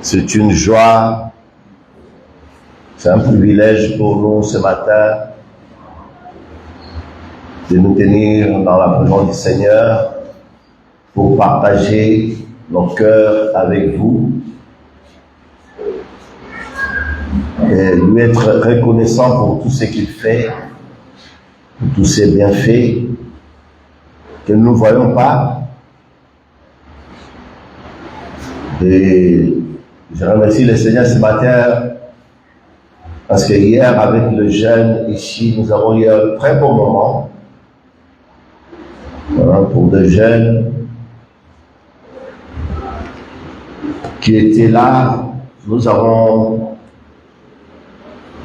C'est une joie, c'est un privilège pour nous ce matin de nous tenir dans la présence du Seigneur pour partager nos cœurs avec vous et lui être reconnaissant pour tout ce qu'il fait, pour tous ses bienfaits que nous ne voyons pas. Et je remercie le Seigneur ce matin parce que hier, avec le jeûne ici, nous avons eu un très bon moment pour le jeûne qui était là. Nous avons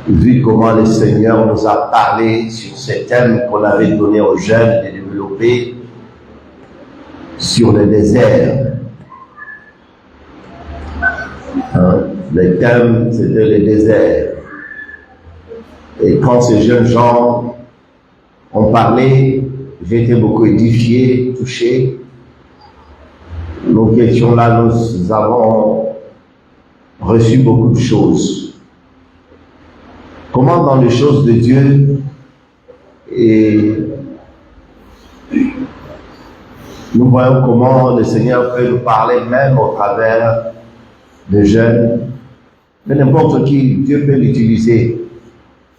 vu comment le Seigneur nous a parlé sur ces thèmes qu'on avait donné aux jeunes de développer sur le désert. Le thème, c'était le désert. Et quand ces jeunes gens ont parlé, j'ai été beaucoup édifié, touché. Nos questions là, nous avons reçu beaucoup de choses. Comment dans les choses de Dieu, et nous voyons comment le Seigneur peut nous parler même au travers de jeunes, mais n'importe qui, Dieu peut l'utiliser.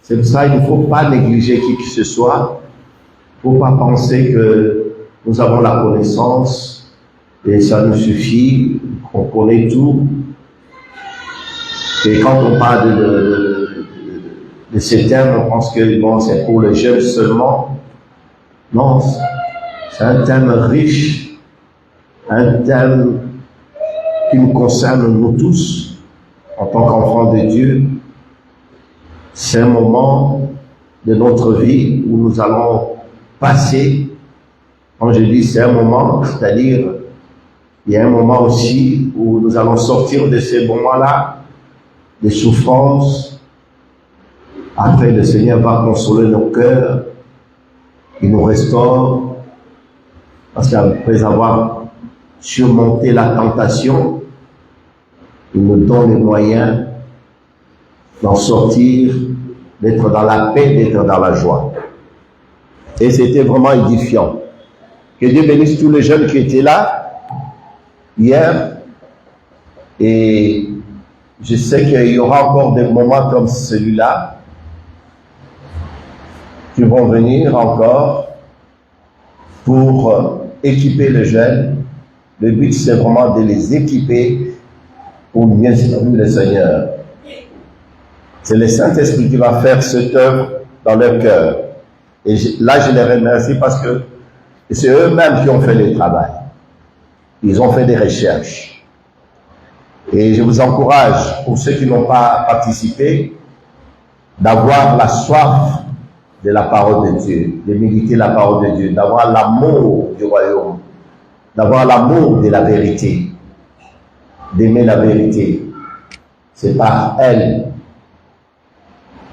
C'est pour ça qu'il ne faut pas négliger qui que ce soit. Il ne faut pas penser que nous avons la connaissance et ça nous suffit, qu'on connaît tout. Et quand on parle de ces thèmes, on pense que bon, c'est pour les jeunes seulement. Non, c'est un thème riche, un thème qui nous concerne nous tous, en tant qu'enfants de Dieu. C'est un moment de notre vie où nous allons passer. Quand je dis c'est un moment, c'est-à-dire il y a un moment aussi où nous allons sortir de ces moments-là, des souffrances. Après, le Seigneur va consoler nos cœurs, il nous restaure, parce qu'après avoir surmonté la tentation, il nous donne les moyens d'en sortir, d'être dans la paix, d'être dans la joie. Et c'était vraiment édifiant. Que Dieu bénisse tous les jeunes qui étaient là hier. Et je sais qu'il y aura encore des moments comme celui-là qui vont venir encore pour équiper les jeunes. Le but, c'est vraiment de les équiper pour bien servir le Seigneur. C'est le Saint-Esprit qui va faire cette œuvre dans leur cœur. Et là, je les remercie parce que c'est eux-mêmes qui ont fait le travail. Ils ont fait des recherches. Et je vous encourage, pour ceux qui n'ont pas participé, d'avoir la soif de la parole de Dieu, de méditer la parole de Dieu, d'avoir l'amour du royaume, d'avoir l'amour de la vérité, d'aimer la vérité. C'est par elle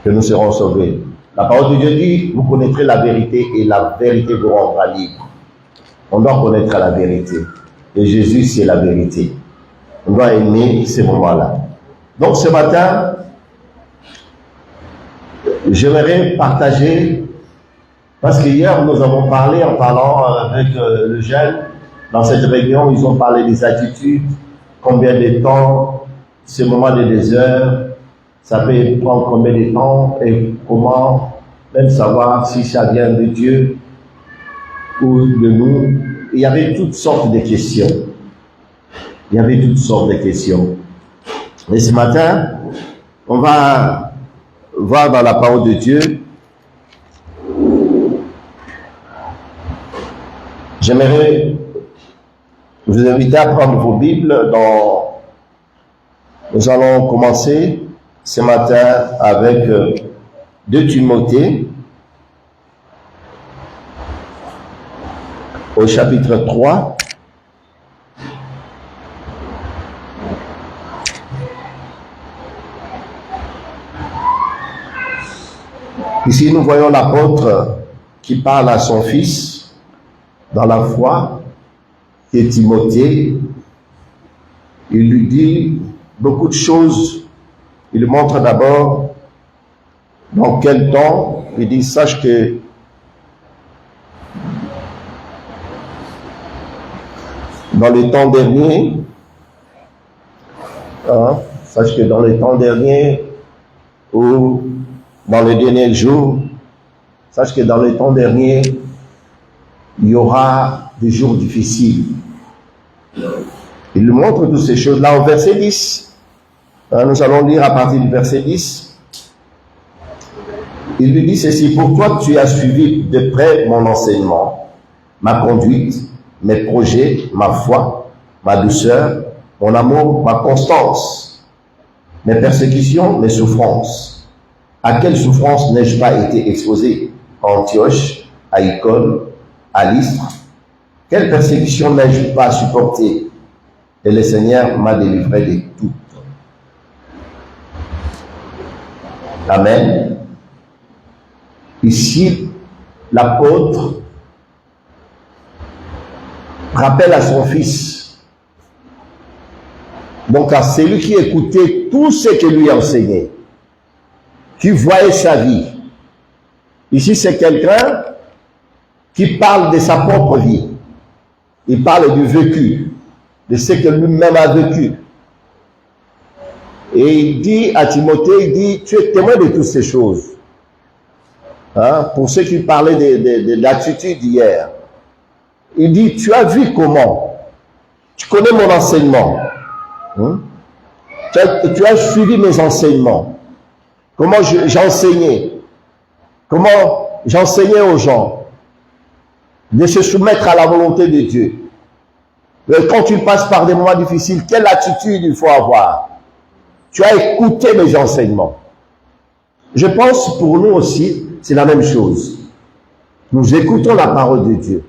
que nous serons sauvés. La parole de Dieu dit, vous connaîtrez la vérité et la vérité vous rendra libre. On doit connaître la vérité. Et Jésus, c'est la vérité. On doit aimer ces moments-là. Donc ce matin, j'aimerais partager, parce qu'hier nous avons parlé en parlant avec le jeune, dans cette réunion, ils ont parlé des attitudes, combien de temps, ce moment de 2 heures, ça peut prendre combien de temps et comment même savoir si ça vient de Dieu ou de nous. Il y avait toutes sortes de questions. Il y avait toutes sortes de questions. Et ce matin, on va voir dans la parole de Dieu. J'aimerais vous inviter à prendre vos Bibles. Nous allons commencer ce matin avec 2 Timothée, au chapitre 3. Ici, nous voyons l'apôtre qui parle à son fils dans la foi, qui est Timothée, il lui dit beaucoup de choses. Il lui montre d'abord dans quel temps. Il dit, sache que dans les temps derniers, sache que dans les temps derniers, ou dans les derniers jours, sache que dans les temps derniers, il y aura des jours difficiles. Il lui montre toutes ces choses-là au verset 10. Nous allons lire à partir du verset 10. Il lui dit ceci: pour toi, tu as suivi de près mon enseignement, ma conduite, mes projets, ma foi, ma douceur, mon amour, ma constance, mes persécutions, mes souffrances. À quelle souffrance n'ai-je pas été exposé à Antioche, à Icône, à Lystre? Quelle persécution n'ai-je pas supporté? Et le Seigneur m'a délivré de toutes. Amen. Ici, l'apôtre rappelle à son fils, donc à celui qui écoutait tout ce que lui enseignait, qui voyait sa vie. Ici, c'est quelqu'un qui parle de sa propre vie. Il parle du vécu, de ce que lui-même a vécu. Et il dit à Timothée, il dit, tu es témoin de toutes ces choses. Pour ceux qui parlaient de l'attitude hier, il dit, tu as vu comment? Tu connais mon enseignement. Tu as suivi mes enseignements. Comment j'enseignais. Comment j'enseignais aux gens de se soumettre à la volonté de Dieu. Mais quand tu passes par des moments difficiles, quelle attitude il faut avoir? Tu as écouté mes enseignements. Je pense pour nous aussi, c'est la même chose. Nous écoutons la parole de Dieu.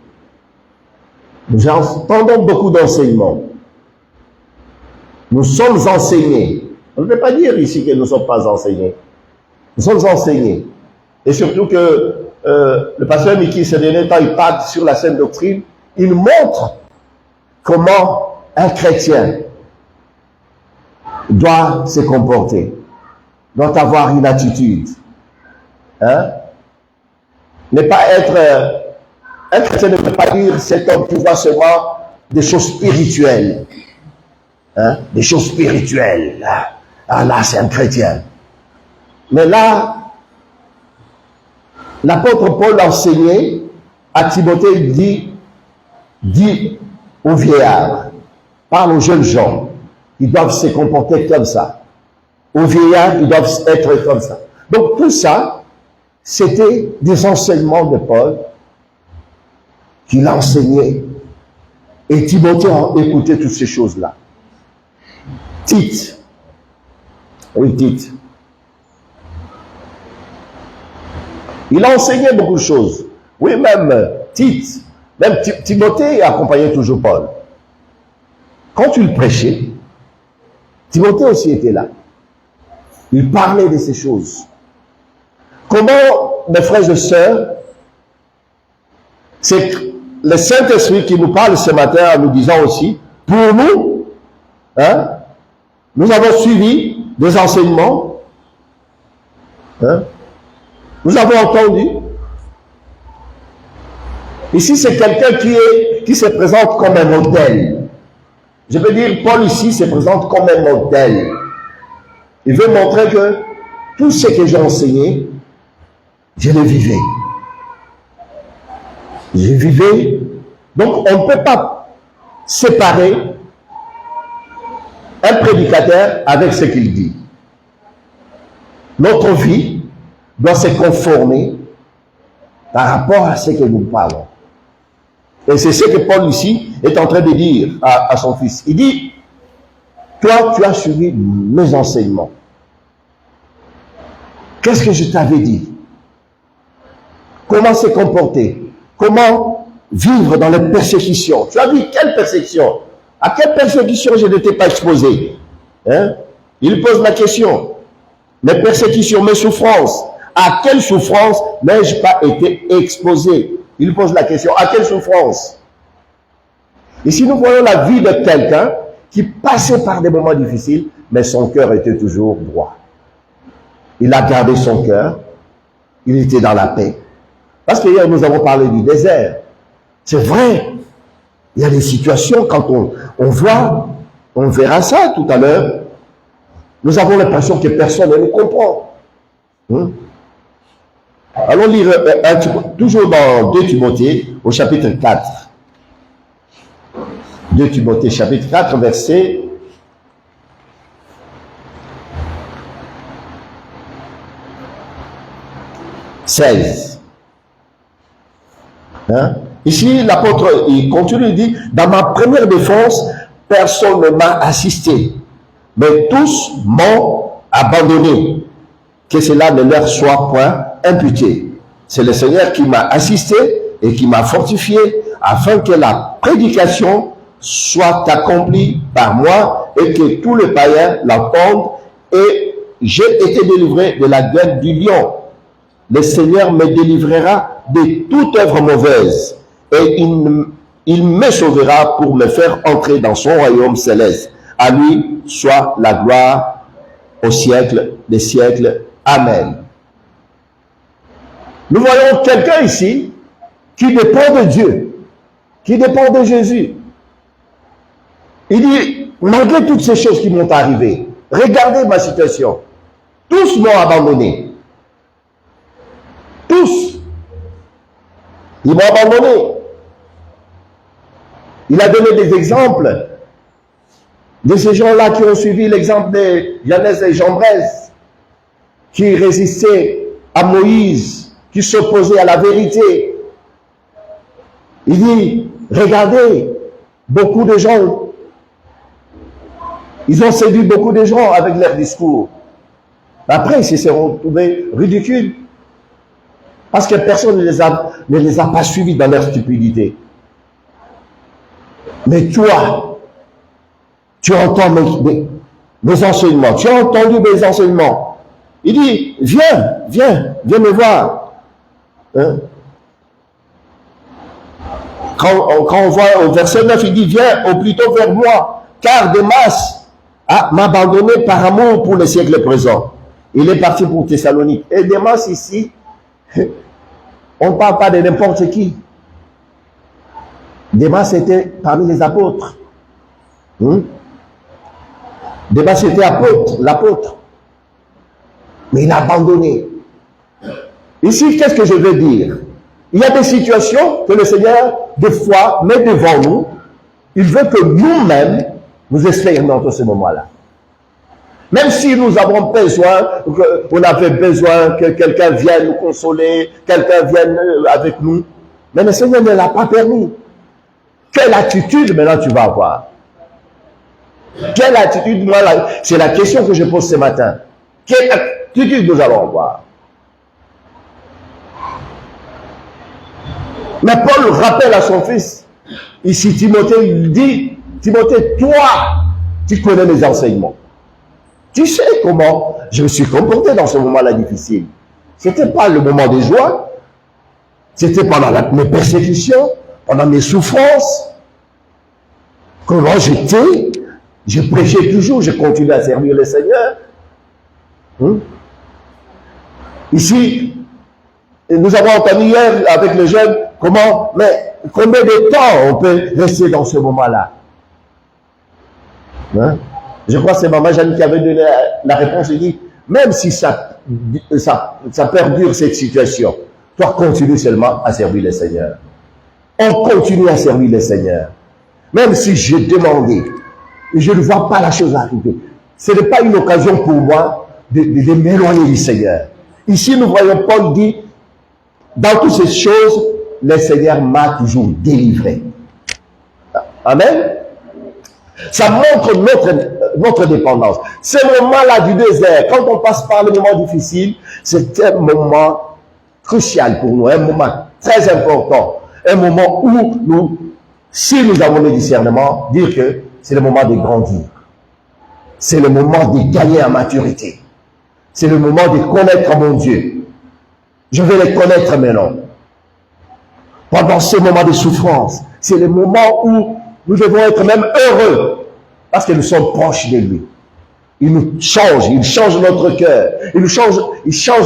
Nous entendons beaucoup d'enseignements. Nous sommes enseignés. On ne peut pas dire ici que nous ne sommes pas enseignés. Nous sommes enseignés. Et surtout que le pasteur Mickey, ces derniers temps, il parle sur la sainte doctrine. Il montre comment un chrétien doit se comporter, doit avoir une attitude. Ne pas être... un chrétien ne peut pas dire cet homme qui voit seulement des choses spirituelles. Des choses spirituelles. Ah là, c'est un chrétien. Mais là, l'apôtre Paul enseignait à Timothée, il dit aux vieillards, parle aux jeunes gens, ils doivent se comporter comme ça. Aux vieillards, ils doivent être comme ça. Donc tout ça, c'était des enseignements de Paul qu'il enseignait. Et Timothée a écouté toutes ces choses-là. Tite. Oui, Tite. Il a enseigné beaucoup de choses. Oui, même Tite. Même Timothée accompagnait toujours Paul. Quand il prêchait, Timothée aussi était là. Il parlait de ces choses. Comment, mes frères et sœurs, c'est le Saint-Esprit qui nous parle ce matin en nous disant aussi, pour nous, nous avons suivi des enseignements, nous avons entendu. Ici, c'est quelqu'un qui se présente comme un modèle. Je veux dire, Paul ici se présente comme un modèle. Il veut montrer que tout ce que j'ai enseigné, je le vivais. Je vivais. Donc, on ne peut pas séparer un prédicateur avec ce qu'il dit. Notre vie doit se conformer par rapport à ce que nous parlons. Et c'est ce que Paul ici est en train de dire à son fils. Il dit, toi, tu as suivi mes enseignements. Qu'est-ce que je t'avais dit? Comment se comporter? Comment vivre dans les persécutions? Tu as vu quelle persécution? À quelle persécution je n'étais pas exposé? Il pose la question. Mes persécutions, mes souffrances. À quelle souffrance n'ai-je pas été exposé? Il pose la question. À quelle souffrance? Ici, nous voyons la vie de quelqu'un qui passait par des moments difficiles, mais son cœur était toujours droit. Il a gardé son cœur, il était dans la paix. Parce que hier, nous avons parlé du désert. C'est vrai, il y a des situations, quand on voit, on verra ça tout à l'heure, nous avons l'impression que personne ne nous comprend. Allons lire toujours dans 2 Timothée, au chapitre 4. 2 Timothée, chapitre 4, verset 16. Ici, l'apôtre, il continue, il dit, dans ma première défense, personne ne m'a assisté, mais tous m'ont abandonné. Que cela ne leur soit point imputé. C'est le Seigneur qui m'a assisté et qui m'a fortifié afin que la prédication soit accomplie par moi et que tous les païens l'entendent. Et j'ai été délivré de la gueule du lion. Le Seigneur me délivrera de toute œuvre mauvaise et il me sauvera pour me faire entrer dans son royaume céleste. À lui soit la gloire au siècle des siècles. Amen. Nous voyons quelqu'un ici qui dépend de Dieu, qui dépend de Jésus. Il dit, malgré toutes ces choses qui m'ont arrivé, regardez ma situation. Tous m'ont abandonné. Tous. Ils m'ont abandonné. Il a donné des exemples de ces gens-là qui ont suivi l'exemple de Yannès et Jambres, qui résistaient à Moïse, qui s'opposaient à la vérité. Il dit, regardez, beaucoup de gens, ils ont séduit beaucoup de gens avec leur discours. Après, ils se sont retrouvés ridicules. Parce que personne ne les a pas suivis dans leur stupidité. Mais toi, tu entends mes enseignements, tu as entendu mes enseignements. Il dit, viens me voir. Quand on voit au verset 9, il dit, viens au plutôt vers moi, car Démas m'a abandonné par amour pour le siècle présent. Il est parti pour Thessalonique. Et Démas ici, on ne parle pas de n'importe qui. Démas était parmi les apôtres. Démas était l'apôtre. Mais il a abandonné. Ici, qu'est-ce que je veux dire? Il y a des situations que le Seigneur, des fois, met devant nous. Il veut que nous-mêmes, nous expérimentons ce moment-là. Même si nous avons besoin, on avait besoin que quelqu'un vienne nous consoler, quelqu'un vienne avec nous. Mais le Seigneur ne l'a pas permis. Quelle attitude maintenant tu vas avoir? Quelle attitude, moi, c'est la question que je pose ce matin. Quelle attitude nous allons avoir? Mais Paul rappelle à son fils, ici Timothée, il dit, Timothée, toi, tu connais mes enseignements. Tu sais comment je me suis comporté dans ce moment-là difficile. Ce n'était pas le moment de joie, c'était pendant mes persécutions, pendant mes souffrances. Comment j'étais, je prêchais toujours, je continuais à servir le Seigneur. Ici, nous avons entendu hier avec les jeunes, mais combien de temps on peut rester dans ce moment-là? Je crois que c'est Maman Jeanne qui avait donné la réponse. Elle dit, même si ça perdure cette situation, toi continue seulement à servir le Seigneur. On continue à servir le Seigneur. Même si j'ai demandé, je ne vois pas la chose arriver. Ce n'est pas une occasion pour moi de m'éloigner du Seigneur. Ici, nous voyons Paul dit, dans toutes ces choses, le Seigneur m'a toujours délivré. Amen. Ça montre notre dépendance. Ce moment-là du désert, quand on passe par le moment difficile, c'est un moment crucial pour nous, un moment très important, un moment où nous, si nous avons le discernement, dire que c'est le moment de grandir. C'est le moment de gagner en maturité. C'est le moment de connaître mon Dieu. Je vais le connaître maintenant. Pendant ce moment de souffrance, c'est le moment où nous devons être même heureux. parce que nous sommes proches de lui. Il nous change, il change notre cœur, il change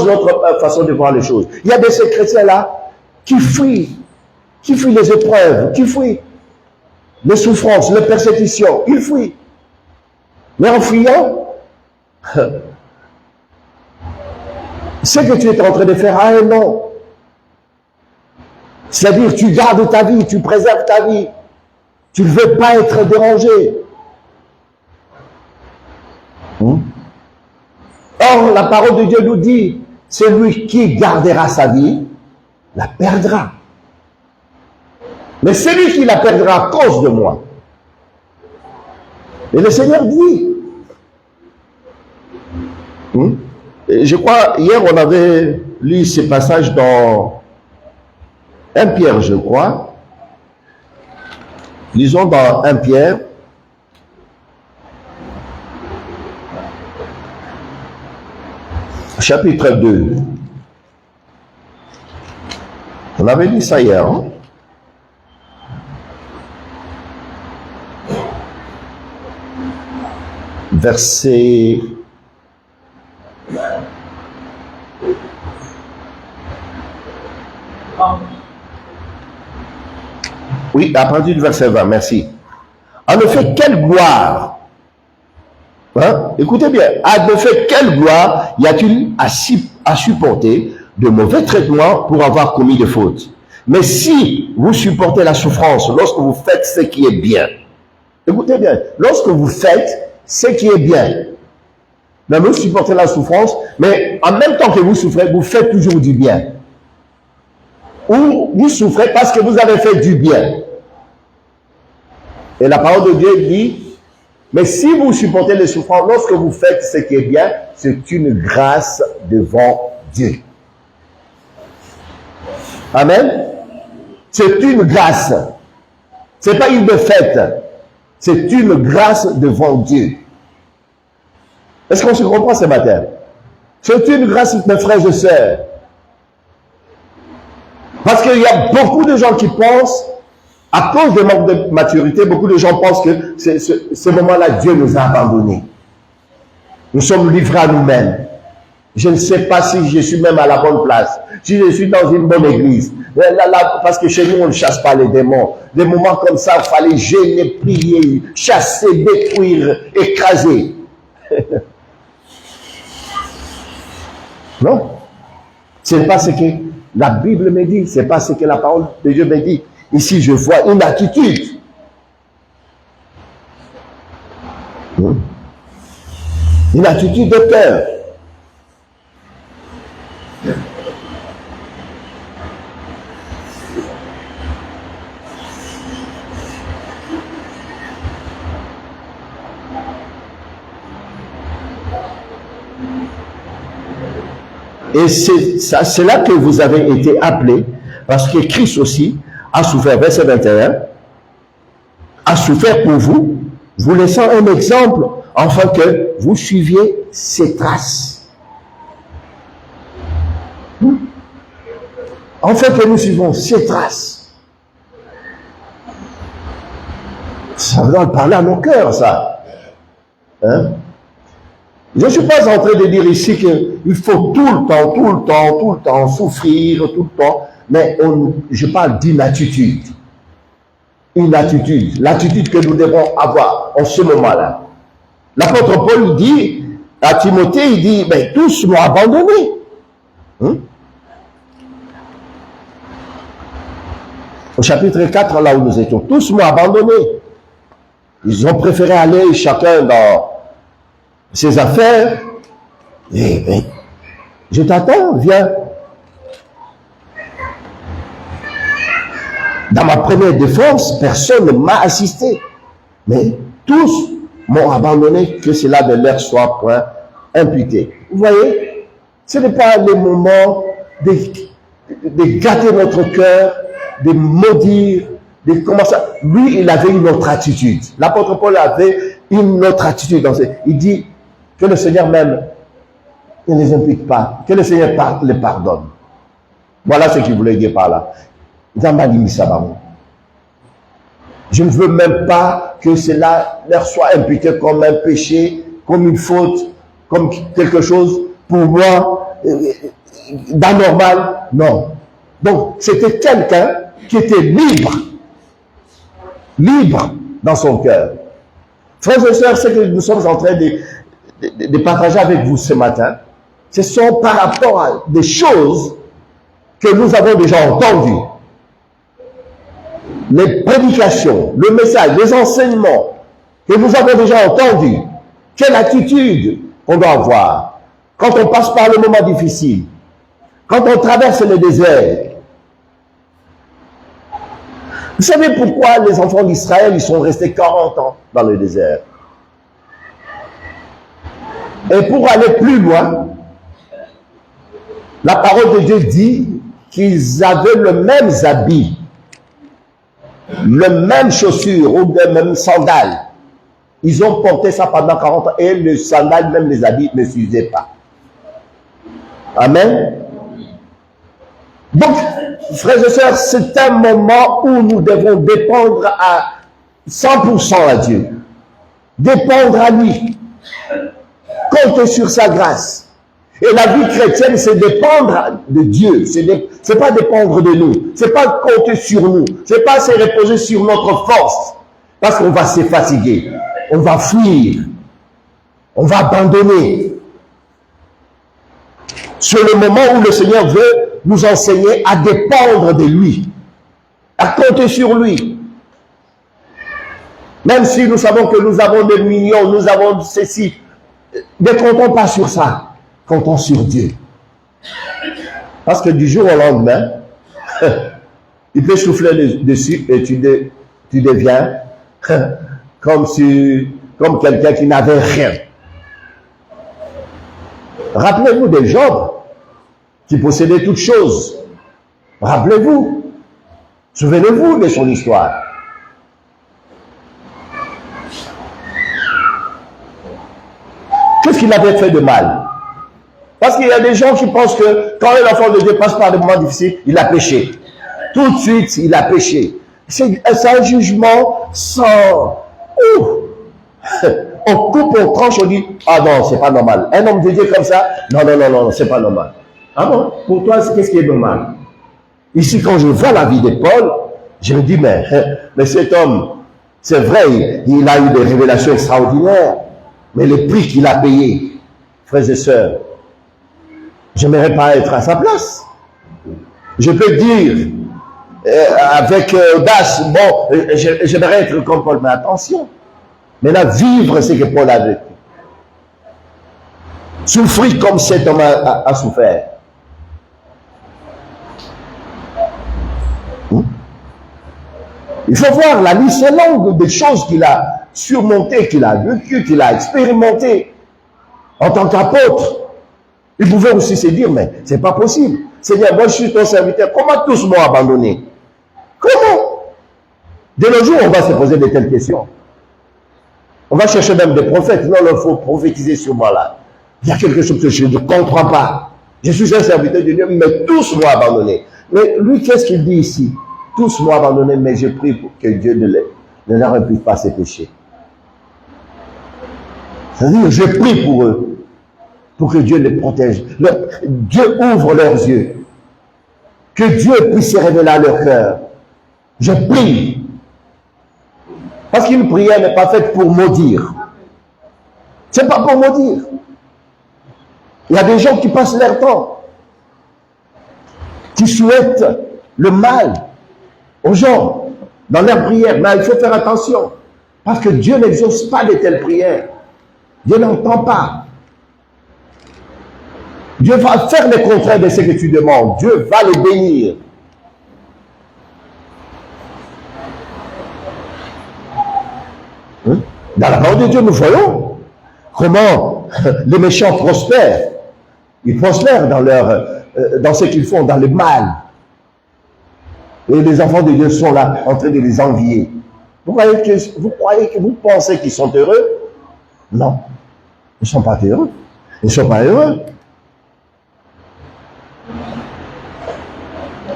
notre façon de voir les choses. Il y a de ces chrétiens-là qui fuient les épreuves, qui fuient les souffrances, les persécutions, ils fuient. Mais en fuyant, ce que tu es en train de faire a un nom. C'est-à-dire, tu gardes ta vie, tu préserves ta vie. Tu ne veux pas être dérangé. Or, la parole de Dieu nous dit, celui qui gardera sa vie, la perdra. Mais celui qui la perdra à cause de moi. Et le Seigneur dit, et je crois, hier on avait lu ce passage dans 1 Pierre, je crois. Lisons dans 1 Pierre. Chapitre 2. On avait lu ça hier. Hein? Verset... Oui, à partir du verset 20, merci. En effet, quelle gloire, hein? Écoutez bien, en effet, quelle gloire y a-t-il à supporter de mauvais traitements pour avoir commis des fautes? Mais si vous supportez la souffrance lorsque vous faites ce qui est bien, écoutez bien, lorsque vous faites ce qui est bien, mais vous supportez la souffrance, mais en même temps que vous souffrez, vous faites toujours du bien. Ou vous souffrez parce que vous avez fait du bien. Et la parole de Dieu dit, mais si vous supportez les souffrances, lorsque vous faites ce qui est bien, c'est une grâce devant Dieu. Amen. C'est une grâce. Ce n'est pas une défaite. C'est une grâce devant Dieu. Est-ce qu'on se comprend ce matin? C'est une grâce, mes frères et sœurs. Parce qu'il y a beaucoup de gens qui pensent, à cause du manque de maturité, beaucoup de gens pensent que ce moment-là, Dieu nous a abandonnés. Nous sommes livrés à nous-mêmes. Je ne sais pas si je suis même à la bonne place, si je suis dans une bonne église. Là, parce que chez nous, on ne chasse pas les démons. Des moments comme ça, il fallait gêner, prier, chasser, détruire, écraser. Non, ce n'est pas ce que la Bible me dit, ce n'est pas ce que la parole de Dieu me dit. Ici, je vois une attitude. Une attitude de cœur. Et c'est là que vous avez été appelés, parce que Christ aussi a souffert, verset 21, a souffert pour vous, vous laissant un exemple, afin que vous suiviez ses traces. Enfin que nous suivons ses traces. Ça doit parler à nos cœurs, ça. Hein? Je ne suis pas en train de dire ici qu'il faut tout le temps souffrir, tout le temps, mais je parle d'une attitude. Une attitude, l'attitude que nous devons avoir en ce moment-là. L'apôtre Paul dit à Timothée, il dit, mais tous m'ont abandonné. Au chapitre 4, là où nous étions, tous m'ont abandonné. Ils ont préféré aller chacun dans ses affaires. Et je t'attends, viens. Dans ma première défense, personne ne m'a assisté. Mais tous m'ont abandonné, que cela ne leur soit point imputé. Vous voyez, ce n'est pas le moment de gâter notre cœur, de maudire, de commencer. Lui, il avait une autre attitude. L'apôtre Paul avait une autre attitude. Il dit que le Seigneur même ne les impute pas, que le Seigneur les pardonne. Voilà ce qu'il voulait dire par là. Je ne veux même pas que cela leur soit imputé comme un péché, comme une faute, comme quelque chose pour moi d'anormal. Non. Donc, c'était quelqu'un qui était libre dans son cœur. Frères et sœurs, ce que nous sommes en train de partager avec vous ce matin, ce sont par rapport à des choses que nous avons déjà entendues. Les prédications, le message, les enseignements que nous avons déjà entendus. Quelle attitude on doit avoir quand on passe par le moment difficile, quand on traverse le désert. Vous savez pourquoi les enfants d'Israël, ils sont restés 40 ans dans le désert? Et pour aller plus loin, la parole de Dieu dit qu'ils avaient le même habit, le même chaussure ou le même sandales. Ils ont porté ça pendant 40 ans et le sandal, même les habits, ne s'usaient pas. Amen. Donc, frères et sœurs, c'est un moment où nous devons dépendre à 100% à Dieu. Dépendre à lui. Compter sur sa grâce. Et la vie chrétienne, c'est dépendre de Dieu. C'est pas dépendre de nous. C'est pas compter sur nous. C'est pas se reposer sur notre force. Parce qu'on va se fatiguer. On va fuir. On va abandonner. C'est le moment où le Seigneur veut nous enseigner à dépendre de lui. À compter sur lui. Même si nous savons que nous avons des millions, nous avons ceci. Ne comptons pas sur ça. Comptons sur Dieu. Parce que du jour au lendemain, il peut souffler dessus et tu deviens comme quelqu'un qui n'avait rien. Rappelez-vous de Job, qui possédait toutes choses. Rappelez-vous. Souvenez-vous de son histoire. Qu'est-ce qu'il avait fait de mal? Parce qu'il y a des gens qui pensent que quand un enfant de Dieu passe par des moments difficiles, il a péché. Tout de suite, il a péché. C'est un jugement sans... On coupe, on tranche, on dit, ah non, c'est pas normal. Un homme de Dieu comme ça, non, c'est pas normal. Ah bon? Pour toi, qu'est-ce qui est normal? Ici, quand je vois la vie de Paul, je me dis, mais cet homme, c'est vrai, il a eu des révélations extraordinaires, mais le prix qu'il a payé, frères et sœurs, je n'aimerais pas être à sa place. Je peux dire, avec audace, bon, j'aimerais être comme Paul, mais attention. Maintenant, vivre ce que Paul a vécu. Souffrir comme cet homme a souffert. Il faut voir la liste longue des choses qu'il a surmontées, qu'il a vécues, qu'il a expérimentées en tant qu'apôtre. Il pouvait aussi se dire, mais c'est pas possible. Seigneur, moi je suis ton serviteur. Comment tous m'ont abandonné? Comment? De nos jours, on va se poser de telles questions. On va chercher même des prophètes. Non, il faut prophétiser sur moi là. Il y a quelque chose que je ne comprends pas. Je suis un serviteur de Dieu, mais tous m'ont abandonné. Mais lui, qu'est-ce qu'il dit ici? Tous m'ont abandonné, mais je prie pour que Dieu ne leur impute pas ses péchés. C'est-à-dire, je prie pour eux, pour que Dieu les protège. Dieu ouvre leurs yeux. Que Dieu puisse se révéler à leur cœur. Je prie. Parce qu'une prière n'est pas faite pour maudire. C'est pas pour maudire. Il y a des gens qui passent leur temps, qui souhaitent le mal aux gens dans leur prière. Mais il faut faire attention. Parce que Dieu n'exauce pas de telles prières. Dieu n'entend pas. Dieu va faire le contraire de ce que tu demandes. Dieu va les bénir. Dans la parole de Dieu, nous voyons comment les méchants prospèrent. Ils prospèrent dans ce qu'ils font, dans le mal. Et les enfants de Dieu sont là, en train de les envier. Vous pensez qu'ils sont heureux? Non. Ils ne sont pas heureux. Ils ne sont pas heureux.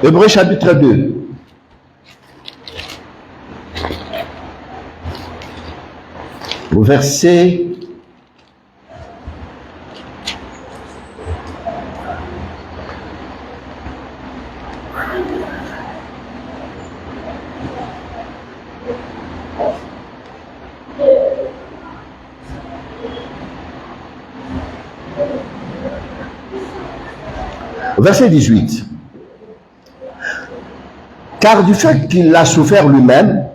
Hébreux chapitre 2. au verset verset 18. Car du fait qu'il a souffert lui-même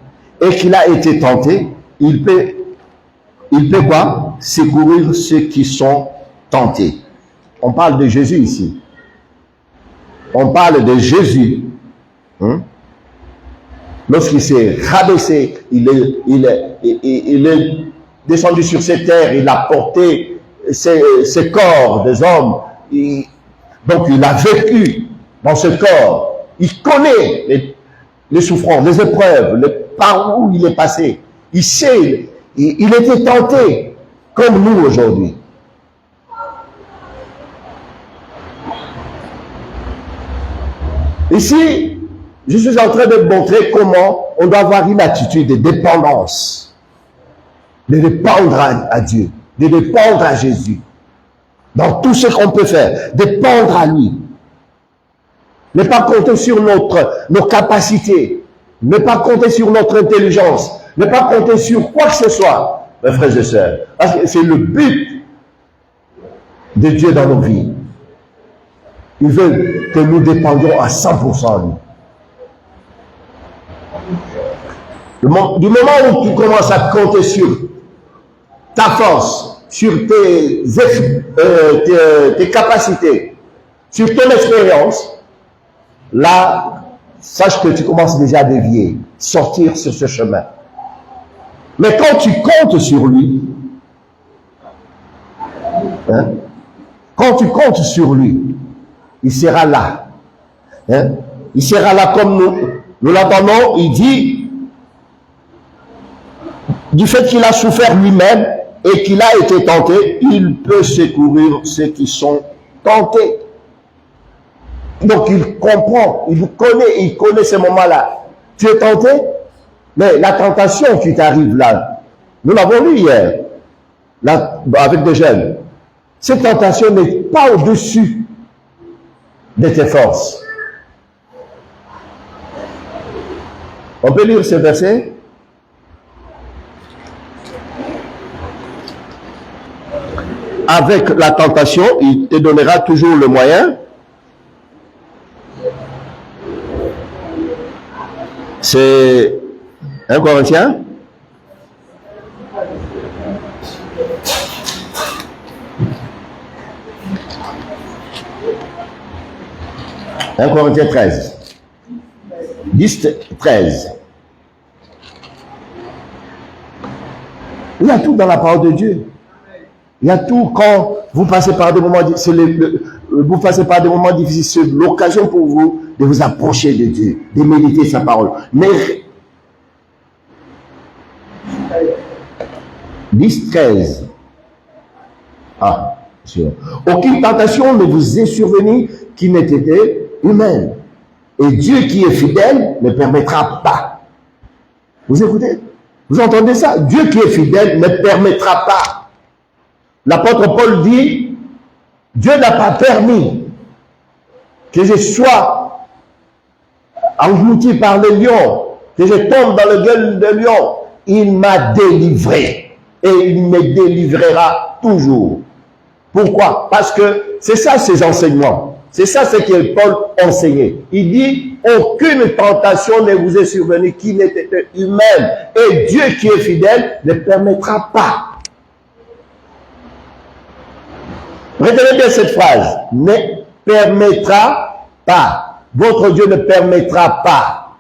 et qu'il a été tenté, il peut quoi? Secourir ceux qui sont tentés. On parle de Jésus ici. On parle de Jésus. Lorsqu'il s'est rabaissé, il est descendu sur cette terre, il a porté ses corps des hommes. Donc il a vécu dans ce corps. Il connaît les souffrances, les épreuves, par où il est passé. Il sait, il était tenté comme nous aujourd'hui. Ici, je suis en train de montrer comment on doit avoir une attitude de dépendance, de dépendre à Dieu, de dépendre à Jésus. Dans tout ce qu'on peut faire, dépendre à lui. Ne pas compter sur nos capacités, ne pas compter sur notre intelligence, ne pas compter sur quoi que ce soit, mes frères et sœurs. Parce que c'est le but de Dieu dans nos vies. Il veut que nous dépendions à 100% à lui. Du moment où tu commences à compter sur ta force, sur tes capacités, sur ton expérience, là, sache que tu commences déjà à dévier, sortir sur ce chemin. Mais quand tu comptes sur lui, quand tu comptes sur lui, il sera là. Il sera là comme nous l'entendons, il dit, du fait qu'il a souffert lui-même et qu'il a été tenté, il peut secourir ceux qui sont tentés. Donc il comprend, il connaît ces moments-là. Tu es tenté, mais la tentation qui t'arrive là, nous l'avons lu hier, là, avec des jeunes. Cette tentation n'est pas au-dessus de tes forces. On peut lire ce verset? Avec la tentation, il te donnera toujours le moyen. C'est 1 Corinthiens. Un Corinthiens 13. 10, 13. Il y a tout dans la parole de Dieu. Il y a tout quand vous passez par des moments difficiles. Vous passez par des moments difficiles, c'est l'occasion pour vous de vous approcher de Dieu, de méditer sa parole. Mais 10, 13. Ah, sûr. Aucune tentation ne vous est survenue qui n'ait été humaine. Et Dieu qui est fidèle ne permettra pas. Vous écoutez? Vous entendez ça? Dieu qui est fidèle ne permettra pas. L'apôtre Paul dit, Dieu n'a pas permis que je sois englouti par les lions, que je tombe dans le gueule de lion. Il m'a délivré et il me délivrera toujours. Pourquoi? Parce que c'est ça ses enseignements. C'est ça ce que Paul enseignait. Il dit, aucune tentation ne vous est survenue qui n'était humaine. Et Dieu qui est fidèle ne permettra pas. Retenez bien cette phrase. Ne permettra pas. Votre Dieu ne permettra pas.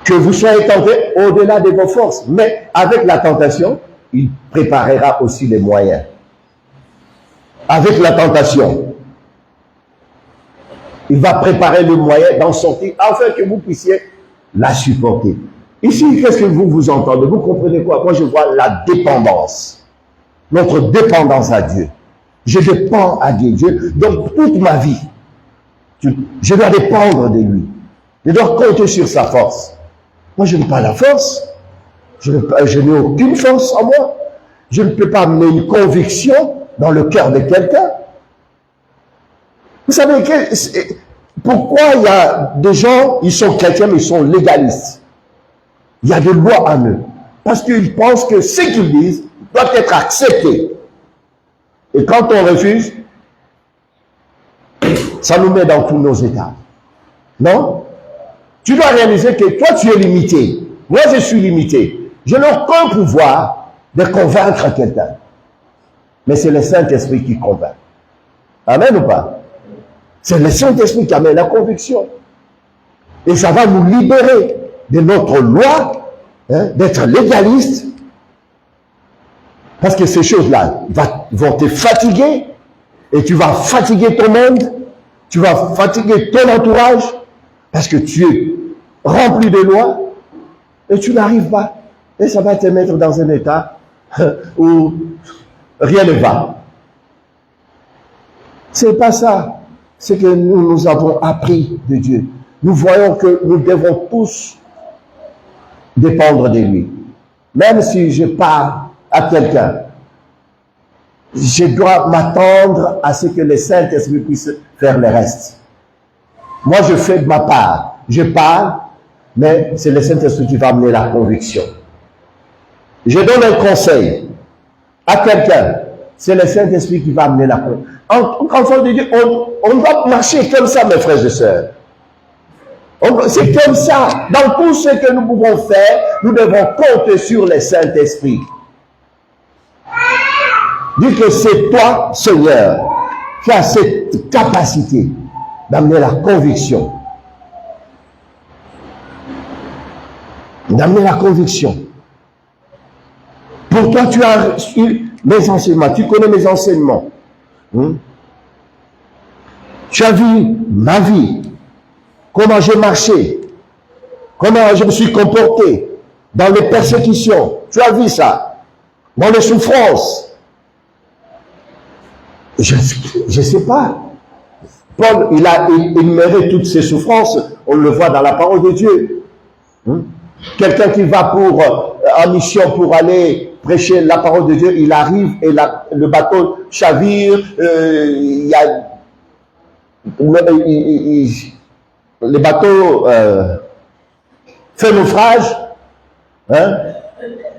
Que vous soyez tentés au-delà de vos forces. Mais avec la tentation, il préparera aussi les moyens. Avec la tentation, il va préparer le moyen d'en sortir afin que vous puissiez la supporter. Ici, qu'est-ce que vous entendez? Vous comprenez quoi? Moi, je vois la dépendance. Notre dépendance à Dieu. Je dépends à Dieu. Donc, toute ma vie, je dois dépendre de lui. Je dois compter sur sa force. Moi, je n'ai pas la force. Je n'ai aucune force en moi. Je ne peux pas amener une conviction dans le cœur de quelqu'un. Vous savez pourquoi il y a des gens, ils sont chrétiens, mais ils sont légalistes. Il y a des lois en eux. Parce qu'ils pensent que ce qu'ils disent doit être accepté. Et quand on refuse, ça nous met dans tous nos états. Non? Tu dois réaliser que toi, tu es limité. Moi, je suis limité. Je n'ai aucun pouvoir de convaincre quelqu'un. Mais c'est le Saint-Esprit qui convainc. Amen ou pas? C'est le Saint-Esprit qui amène la conviction. Et ça va nous libérer de notre loi, d'être légaliste. Parce que ces choses-là vont te fatiguer. Et tu vas fatiguer ton monde. Tu vas fatiguer ton entourage. Parce que tu es rempli de lois. Et tu n'arrives pas. Et ça va te mettre dans un état où rien ne va. C'est pas ça. C'est que nous avons appris de Dieu. Nous voyons que nous devons tous dépendre de lui. Même si je parle à quelqu'un, je dois m'attendre à ce que le Saint-Esprit puisse faire le reste. Moi, je fais de ma part. Je parle, mais c'est le Saint-Esprit qui va amener la conviction. Je donne un conseil à quelqu'un. C'est le Saint-Esprit qui va amener la conviction. En enfant de Dieu, on doit marcher comme ça, mes frères et sœurs. C'est comme ça. Dans tout ce que nous pouvons faire, nous devons compter sur le Saint-Esprit. Dis que c'est toi, Seigneur, qui as cette capacité d'amener la conviction. D'amener la conviction. Pour toi, tu as reçu mes enseignements. Tu connais mes enseignements. Tu as vu ma vie. Comment j'ai marché. Comment je me suis comporté. Dans les persécutions. Tu as vu ça. Dans les souffrances. Je ne sais pas. Paul, il a énuméré toutes ces souffrances. On le voit dans la parole de Dieu. Quelqu'un qui va en mission pour aller prêcher la parole de Dieu, il arrive et le bateau chavire, il y a le bateau fait naufrage,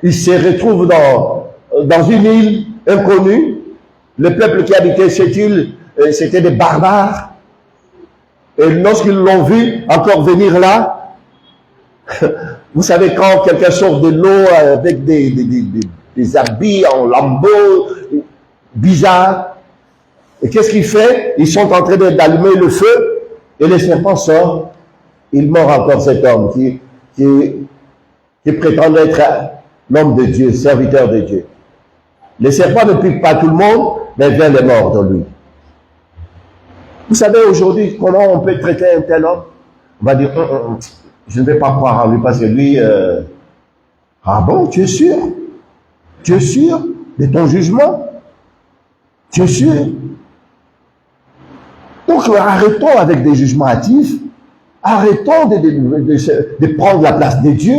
il se retrouve dans une île inconnue. Le peuple qui habitait cette île, c'était des barbares. Et lorsqu'ils l'ont vu encore venir là, vous savez, quand quelqu'un sort de l'eau avec des habits en lambeaux bizarres, et qu'est-ce qu'il fait? Ils sont en train d'allumer le feu, et le serpent sort. Il mord encore cet homme qui prétend être l'homme de Dieu, serviteur de Dieu. Le serpent ne pique pas tout le monde, mais vient les mordre lui. Vous savez aujourd'hui comment on peut traiter un tel homme? On va dire, je ne vais pas croire en lui parce que lui, ah bon, tu es sûr? Tu es sûr de ton jugement? Tu es sûr? Donc arrêtons avec des jugements hâtifs, arrêtons de prendre la place de Dieu,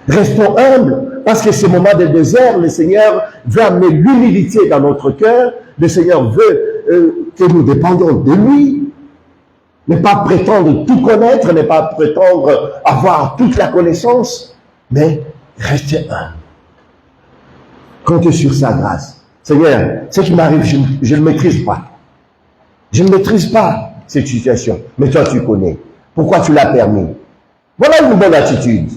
restons humbles, parce que ces moments de désert, le Seigneur veut amener l'humilité dans notre cœur, le Seigneur veut que nous dépendions de lui, ne pas prétendre tout connaître, ne pas prétendre avoir toute la connaissance, mais rester humble. Comptez sur sa grâce. Seigneur, ce qui m'arrive, je ne maîtrise pas. Je ne maîtrise pas cette situation, mais toi tu connais. Pourquoi tu l'as permis? Voilà une bonne attitude.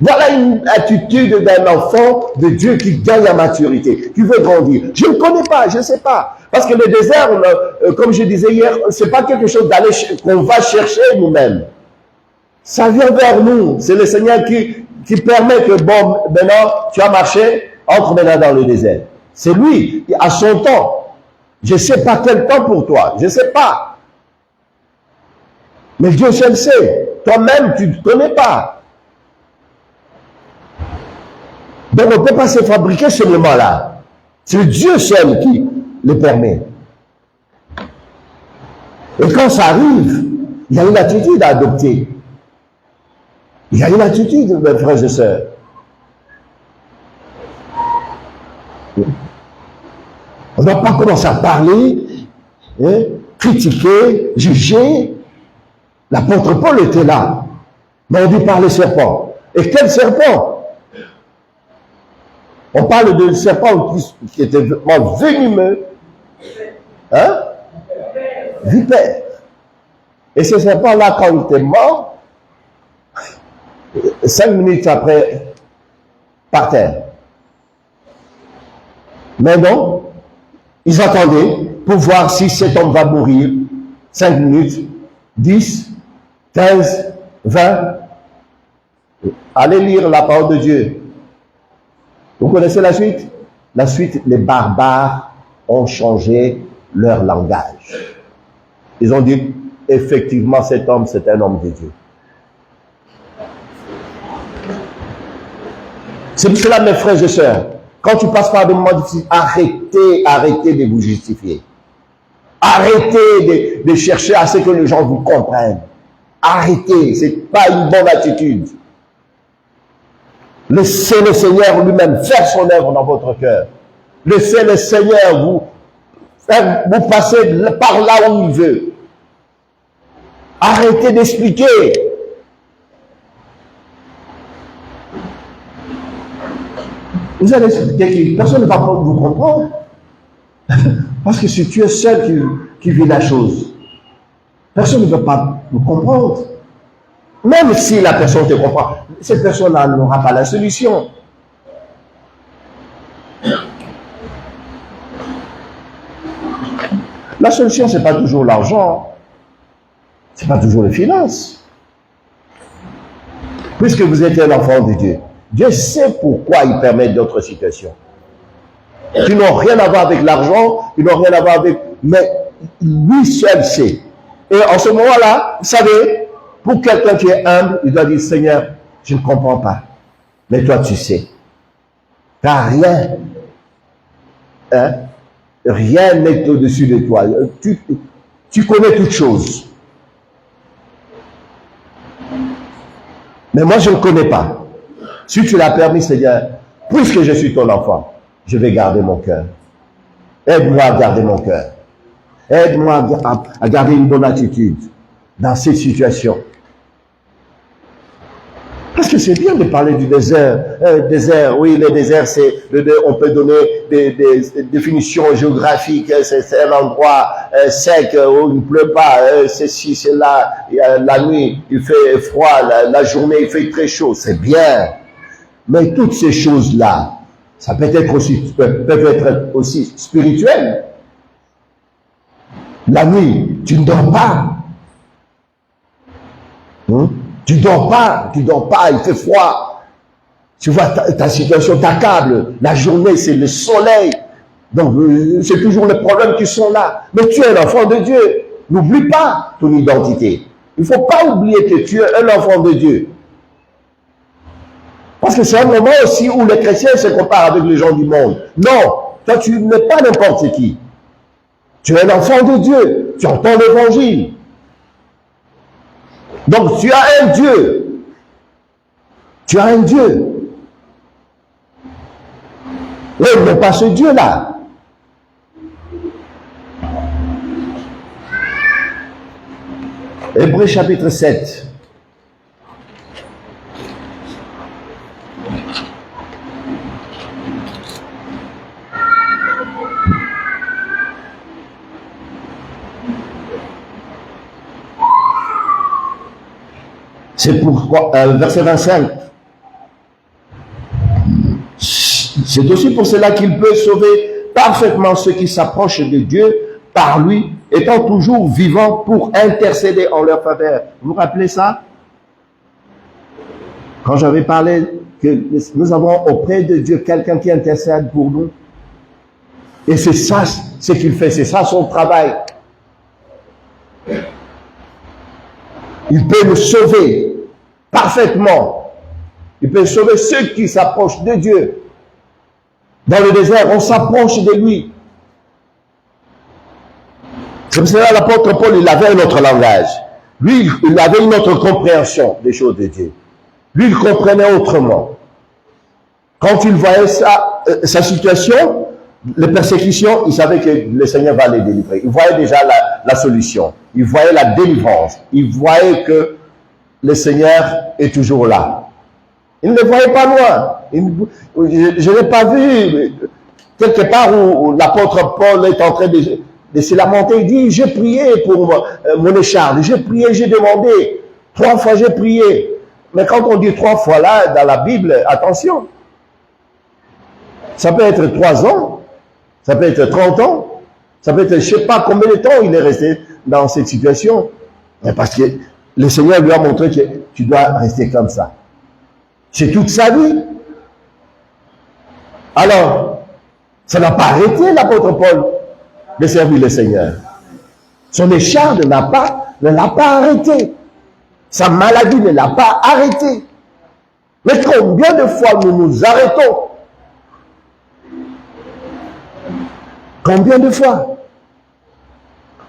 Voilà une attitude d'un enfant de Dieu qui gagne la maturité, qui veut grandir. Je ne connais pas, je ne sais pas. Parce que le désert, comme je disais hier, ce n'est pas quelque chose qu'on va chercher nous-mêmes. Ça vient vers nous. C'est le Seigneur qui permet que, bon, maintenant, tu as marché, entre maintenant dans le désert. C'est lui, à son temps. Je ne sais pas quel temps pour toi, je ne sais pas. Mais Dieu seul sait. Toi-même, tu ne connais pas. Donc on ne peut pas se fabriquer ce moment-là. C'est Dieu seul qui le permet. Et quand ça arrive, Il y a une attitude à adopter. Il y a une attitude, mes frères et sœurs. On ne doit pas commencer à parler, hein, critiquer, juger. L'apôtre Paul était là. Mais on dit par les serpents. Et quel serpent? On parle de serpent qui était venimeux. Hein? Vipère. Et ce serpent-là, quand il était mort, 5 minutes après, par terre. Mais non, ils attendaient pour voir si cet homme va mourir. 5 minutes, 10, 15, 20. Allez lire la parole de Dieu. Vous connaissez la suite? La suite, les barbares ont changé leur langage. Ils ont dit, effectivement, cet homme, c'est un homme de Dieu. C'est pour cela, mes frères et sœurs, quand tu passes par des moments difficiles, arrêtez de vous justifier. Arrêtez de chercher à ce que les gens vous comprennent. Arrêtez, ce n'est pas une bonne attitude. Laissez le Seigneur lui-même faire son œuvre dans votre cœur. Laissez le Seigneur vous passer par là où il veut. Arrêtez d'expliquer. Vous allez expliquer, personne ne va vous comprendre. Parce que si tu es seul qui vit la chose, personne ne va pas vous comprendre. Même si la personne te comprend, cette personne-là n'aura pas la solution. La solution, ce n'est pas toujours l'argent. Ce n'est pas toujours les finances. Puisque vous êtes un enfant de Dieu, Dieu sait pourquoi il permet d'autres situations. Qui n'ont rien à voir avec l'argent, qui n'ont rien à voir avec... Mais lui seul sait. Et en ce moment-là, vous savez, pour quelqu'un qui est humble, il doit dire, Seigneur, je ne comprends pas. Mais toi, tu sais. Car rien, hein, rien n'est au-dessus de toi. Tu connais toutes choses. Mais moi, je ne connais pas. Si tu l'as permis, Seigneur, puisque je suis ton enfant, je vais garder mon cœur. Aide-moi à garder mon cœur. Aide-moi à garder une bonne attitude dans cette situation. Parce que c'est bien de parler du désert. Désert, oui, le désert, on peut donner des définitions géographiques. C'est un endroit sec où il ne pleut pas. C'est ci, c'est là. La nuit, il fait froid. La journée, il fait très chaud. C'est bien. Mais toutes ces choses-là, ça peut être aussi spirituel. La nuit, tu ne dors pas. Tu dors pas, il fait froid. Tu vois, ta situation t'accable. La journée, c'est le soleil. Donc, c'est toujours les problèmes qui sont là. Mais tu es un enfant de Dieu. N'oublie pas ton identité. Il ne faut pas oublier que tu es un enfant de Dieu. Parce que c'est un moment aussi où les chrétiens se comparent avec les gens du monde. Non, toi, tu n'es pas n'importe qui. Tu es un enfant de Dieu. Tu entends l'évangile. Donc, tu as un Dieu. Tu as un Dieu. Oui, mais pas ce Dieu-là. Hébreux chapitre 7. C'est pourquoi, verset 25, c'est aussi pour cela qu'il peut sauver parfaitement ceux qui s'approchent de Dieu par lui, étant toujours vivant pour intercéder en leur faveur. Vous vous rappelez ça? Quand j'avais parlé que nous avons auprès de Dieu quelqu'un qui intercède pour nous. Et c'est ça ce qu'il fait, c'est ça son travail. Il peut nous sauver parfaitement. Il peut sauver ceux qui s'approchent de Dieu. Dans le désert, on s'approche de lui. C'est pour cela l'apôtre Paul, il avait un autre langage. Lui, il avait une autre compréhension des choses de Dieu. Lui, il comprenait autrement. Quand il voyait sa situation, les persécutions, il savait que le Seigneur va les délivrer. Il voyait déjà la solution. Il voyait la délivrance. Il voyait que le Seigneur est toujours là. Il ne le voyait pas loin. Je n'ai pas vu quelque part où l'apôtre Paul est en train de se lamenter. Il dit, j'ai prié pour mon écharpe. J'ai prié, j'ai demandé. 3 fois j'ai prié. Mais quand on dit 3 fois là, dans la Bible, attention. Ça peut être 3 ans, ça peut être 30 ans, ça peut être je ne sais pas combien de temps il est resté dans cette situation. Mais parce que le Seigneur lui a montré que tu dois rester comme ça. C'est toute sa vie. Alors, ça n'a pas arrêté l'apôtre Paul de servir le Seigneur. Son écharpe ne l'a pas arrêté. Sa maladie ne l'a pas arrêté. Mais combien de fois nous nous arrêtons? Combien de fois?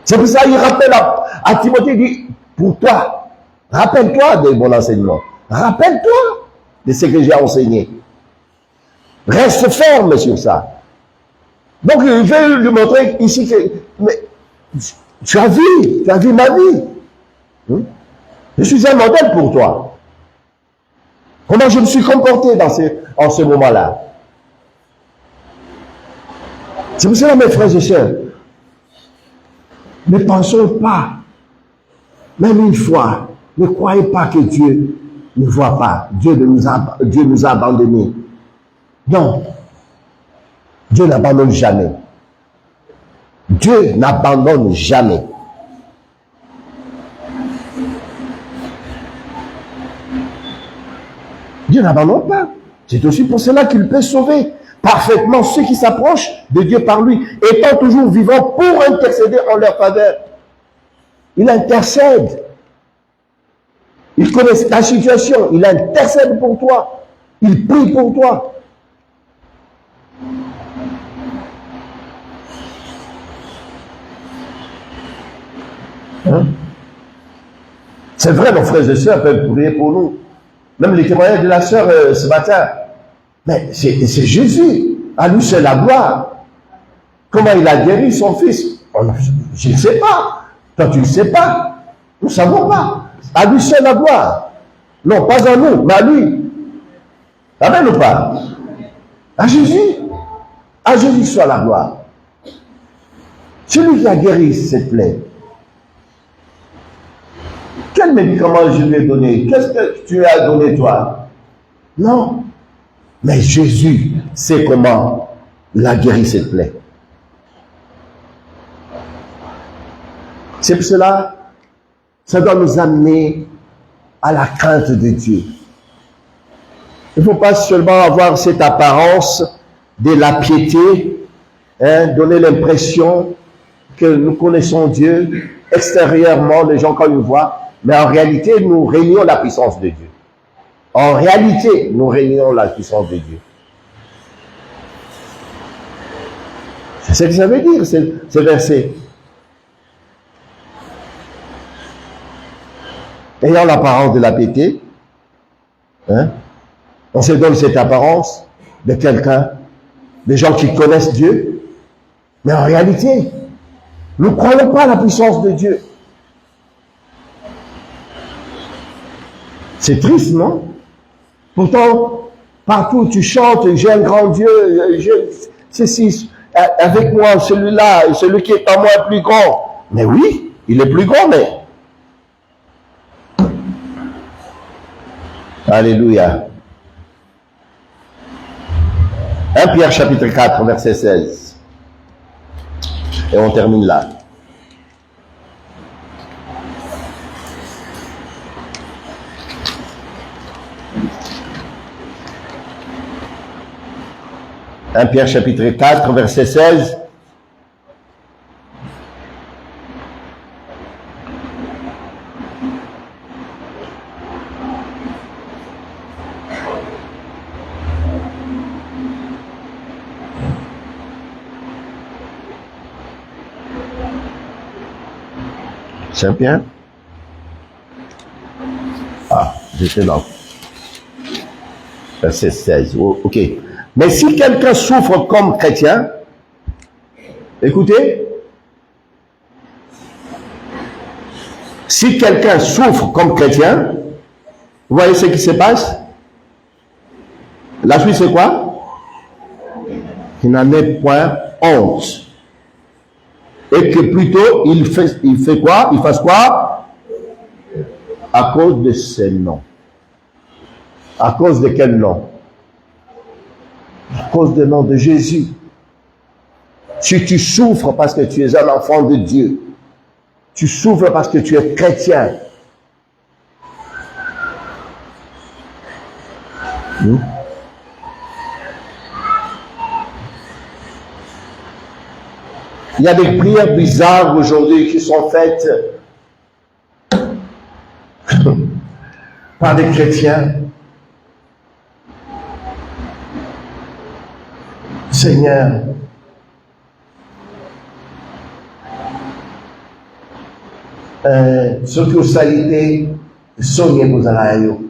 C'est pour ça qu'il rappelle à Timothée, il dit, pour toi, rappelle-toi de mon enseignement. Rappelle-toi de ce que j'ai enseigné. Reste ferme sur ça. Donc, il veut lui montrer ici que, mais, tu as vu ma vie. Je suis un modèle pour toi. Comment je me suis comporté en ce moment-là. C'est pour cela, mes frères et sœurs, ne pensons pas, même une fois, ne croyez pas que Dieu ne voit pas. Dieu nous a abandonnés. Non. Dieu n'abandonne jamais. Dieu n'abandonne jamais. Dieu n'abandonne pas. C'est aussi pour cela qu'il peut sauver parfaitement ceux qui s'approchent de Dieu par lui, étant toujours vivants pour intercéder en leur faveur. Il intercède. Il connaît ta situation. Il intercède pour toi. Il prie pour toi. Hein? C'est vrai, nos frères et sœurs peuvent prier pour nous. Même les témoignages de la sœur ce matin. Mais c'est Jésus. À lui seul la gloire. Comment il a guéri son fils? Je ne sais pas. Toi, tu ne sais pas. Nous ne savons pas. À lui seul la gloire. Non, pas à nous, mais à lui. Amen ou pas? À Jésus. À Jésus soit la gloire. C'est lui qui a guéri cette plaie. Quel médicament je lui ai donné? Qu'est-ce que tu as donné toi? Non. Mais Jésus sait comment il a guéri cette plaie. C'est pour cela, ça doit nous amener à la crainte de Dieu. Il ne faut pas seulement avoir cette apparence de la piété, donner l'impression que nous connaissons Dieu extérieurement, les gens quand ils nous voient, mais en réalité, nous régnons la puissance de Dieu. En réalité, nous régnons la puissance de Dieu. C'est ce que ça veut dire, ce verset. Ayant l'apparence de la piété, on se donne cette apparence de quelqu'un, des gens qui connaissent Dieu, mais en réalité, nous ne croyons pas à la puissance de Dieu. C'est triste, non? Pourtant, partout tu chantes, j'ai un grand Dieu, ceci, avec moi, celui-là, celui qui est en moi est plus grand. Mais oui, il est plus grand, mais... Alléluia. 1 Pierre chapitre 4, verset 16. Et on termine là. « 1 Pierre chapitre 4, verset 16. Saint Pierre. J'étais là. Verset 16. Oh, ok. Mais si quelqu'un souffre comme chrétien, écoutez, si quelqu'un souffre comme chrétien, vous voyez ce qui se passe? La suite, c'est quoi? Il n'en est point honte. Et que plutôt, il fait quoi? Il fasse quoi? À cause de ses noms. À cause de quel nom? À cause du nom de Jésus. Si tu souffres parce que tu es un enfant de Dieu, tu souffres parce que tu es chrétien, il y a des prières bizarres aujourd'hui qui sont faites par des chrétiens. Seigneur, socursalite, sogne bozalayo.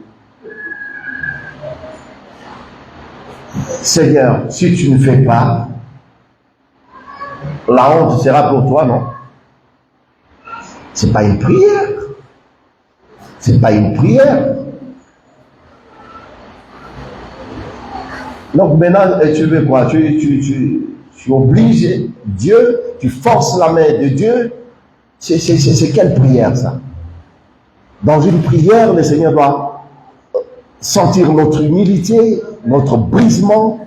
Seigneur, si tu ne fais pas, la honte sera pour toi, non? C'est pas une prière. C'est pas une prière. Donc maintenant, tu veux quoi? Tu obliges Dieu, tu forces la main de Dieu. C'est quelle prière ça? Dans une prière, le Seigneur doit sentir notre humilité, notre brisement,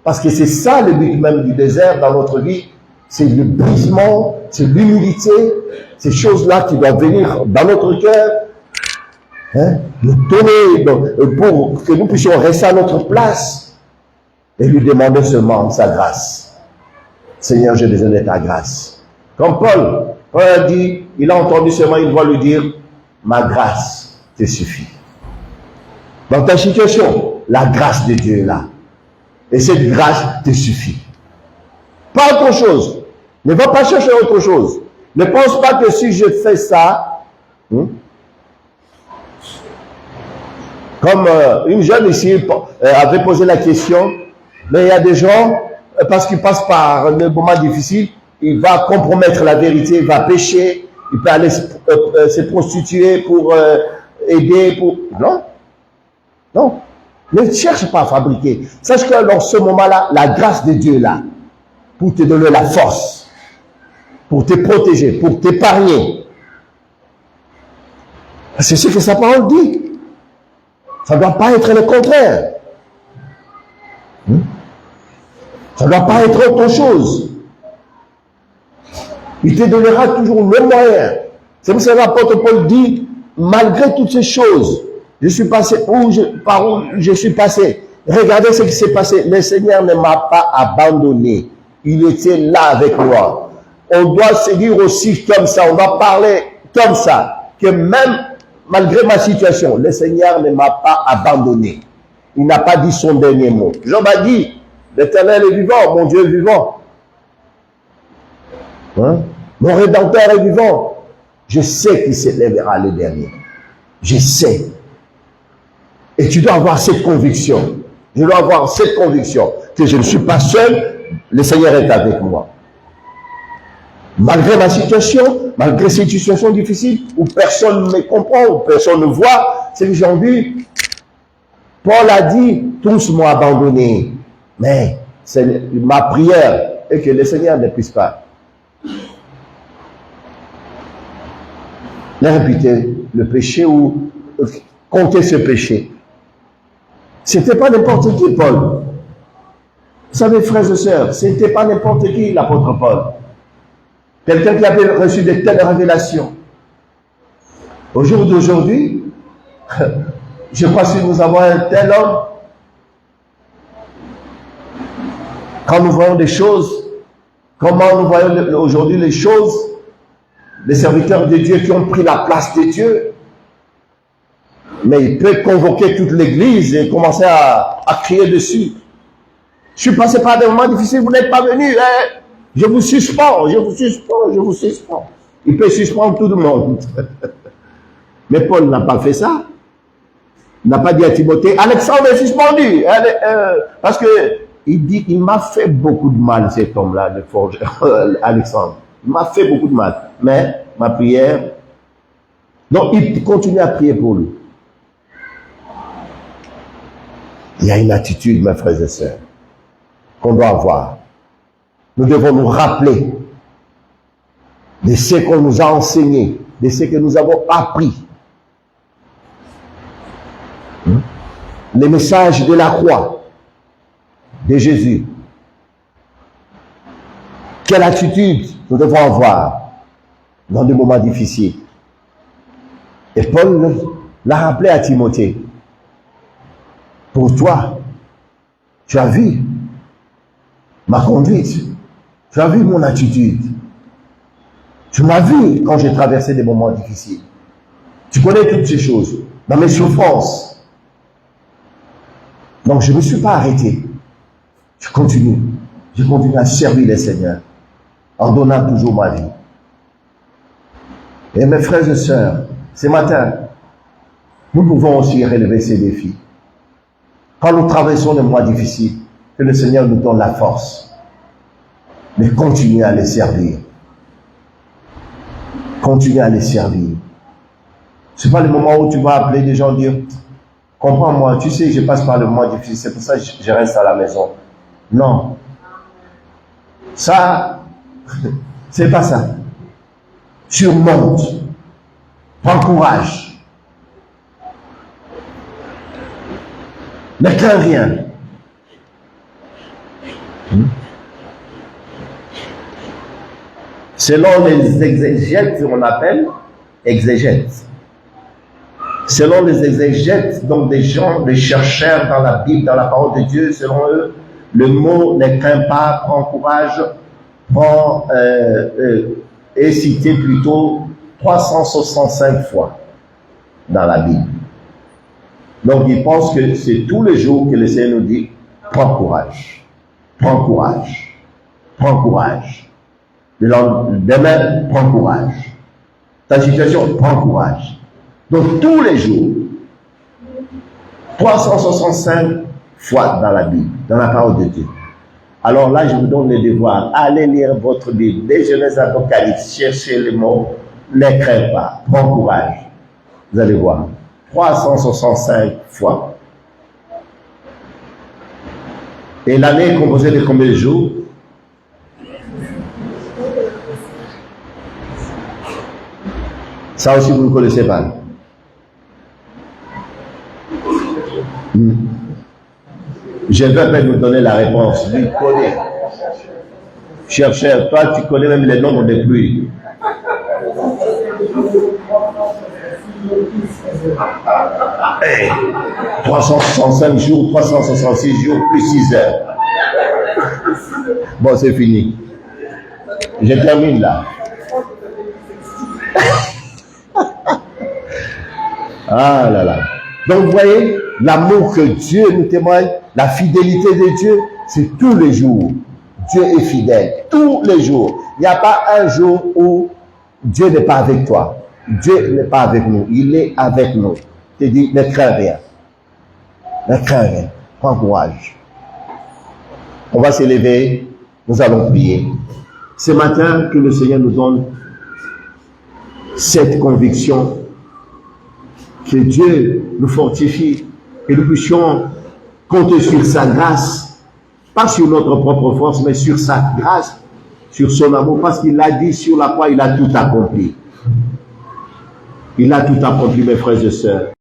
parce que c'est ça le but même du désert dans notre vie. C'est le brisement, c'est l'humilité, ces choses-là qui doivent venir dans notre cœur, hein, nous donner pour que nous puissions rester à notre place et lui demander seulement sa grâce. Seigneur, j'ai besoin de ta grâce. Comme Paul a dit, il a entendu seulement une voix lui dire, ma grâce te suffit. Dans ta situation, la grâce de Dieu est là. Et cette grâce te suffit. Pas autre chose. Ne va pas chercher autre chose. Ne pense pas que si je fais ça, comme une jeune ici avait posé la question, mais il y a des gens, parce qu'ils passent par un moment difficile, il va compromettre la vérité, il va pécher, il peut aller se prostituer pour aider, pour... Non. Non. Ne cherche pas à fabriquer. Sache que dans ce moment-là, la grâce de Dieu est là, pour te donner la force, pour te protéger, pour t'épargner. C'est ce que sa parole dit. Ça ne doit pas être le contraire. Ça ne doit pas être autre chose. Il te donnera toujours le moyen. C'est pour ça que l'apôtre Paul dit, malgré toutes ces choses, je suis passé par où je suis passé. Regardez ce qui s'est passé. Le Seigneur ne m'a pas abandonné. Il était là avec moi. On doit se dire aussi comme ça, on doit parler comme ça, que même malgré ma situation, le Seigneur ne m'a pas abandonné. Il n'a pas dit son dernier mot. Job a dit, l'Éternel est vivant, mon Dieu est vivant. Hein? Mon Rédempteur est vivant. Je sais qu'il s'élèvera le dernier. Je sais. Et tu dois avoir cette conviction. Je dois avoir cette conviction que je ne suis pas seul, le Seigneur est avec moi. Malgré ma situation, malgré cette situation difficile, où personne ne me comprend, où personne ne voit, c'est que j'ai envie. Paul a dit, tous m'ont abandonné. Mais c'est ma prière est que le Seigneur ne puisse pas répéter le péché ou compter ce péché. C'était pas n'importe qui, Paul. Vous savez, frères et sœurs, c'était pas n'importe qui, l'apôtre Paul. Quelqu'un qui avait reçu de telles révélations. Au jour d'aujourd'hui, je crois que si nous avons un tel homme, quand nous voyons des choses, comment nous voyons aujourd'hui les choses, les serviteurs de Dieu qui ont pris la place de Dieu, mais il peut convoquer toute l'église et commencer à crier dessus. Je suis passé par des moments difficiles, vous n'êtes pas venus, hein? Je vous suspends, je vous suspends, je vous suspends. Il peut suspendre tout le monde. Mais Paul n'a pas fait ça. Il n'a pas dit à Timothée, Alexandre est suspendu. Parce que il dit, il m'a fait beaucoup de mal, cet homme-là, le forgeur, Alexandre. Il m'a fait beaucoup de mal. Mais ma prière, donc il continue à prier pour lui. Il y a une attitude, mes frères et sœurs, qu'on doit avoir. Nous devons nous rappeler de ce qu'on nous a enseigné, de ce que nous avons appris. Les messages de la croix de Jésus. Quelle attitude nous devons avoir dans des moments difficiles. Et Paul l'a rappelé à Timothée. Pour toi, tu as vu ma conduite, tu as vu mon attitude. Tu m'as vu quand j'ai traversé des moments difficiles. Tu connais toutes ces choses, dans mes souffrances. Donc je ne me suis pas arrêté. Je continue à servir le Seigneur en donnant toujours ma vie. Et mes frères et sœurs, ce matin, nous pouvons aussi relever ces défis. Quand nous traversons des mois difficiles, que le Seigneur nous donne la force de continuer à les servir. Continuer à les servir. Ce n'est pas le moment où tu vas appeler des gens et dire, comprends-moi, tu sais, je passe par le moment difficile, c'est pour ça que je reste à la maison. Non. Ça, c'est pas ça. Surmonte. Prends courage. Ne crains rien. Selon les exégètes, on appelle exégètes. Selon les exégètes, donc des gens, des chercheurs dans la Bible, dans la parole de Dieu, selon eux, le mot ne crains pas, prends courage, est cité plutôt 365 fois dans la Bible. Donc ils pensent que c'est tous les jours que le Seigneur nous dit, prends courage, prends courage, prends courage. Demain, prends courage. Ta situation, prends courage. Donc tous les jours, 365 fois dans la Bible, dans la parole de Dieu. Alors là, je vous donne le devoir. Allez lire votre Bible, des Genèse Apocalypse, cherchez les mots, ne crains pas, prends courage. Vous allez voir, 365 fois. Et l'année est composée de combien de jours? Ça aussi, vous ne connaissez pas. Je vais pas nous donner la réponse. Lui connaît. Chercheur, toi, tu connais même les nombres des pluies. Hey, 365 jours, 366 jours, plus 6 heures. Bon, c'est fini. Je termine là. Ah là là. Donc vous voyez, l'amour que Dieu nous témoigne, la fidélité de Dieu, c'est tous les jours. Dieu est fidèle, tous les jours. Il n'y a pas un jour où Dieu n'est pas avec toi. Dieu n'est pas avec nous, il est avec nous. Je te dis, ne crains rien. Ne crains rien. Prends courage. On va s'élever, nous allons prier. Ce matin, que le Seigneur nous donne cette conviction que Dieu nous fortifie et nous puissions compter sur sa grâce, pas sur notre propre force, mais sur sa grâce, sur son amour, parce qu'il a dit sur la croix, il a tout accompli. Il a tout accompli, mes frères et sœurs.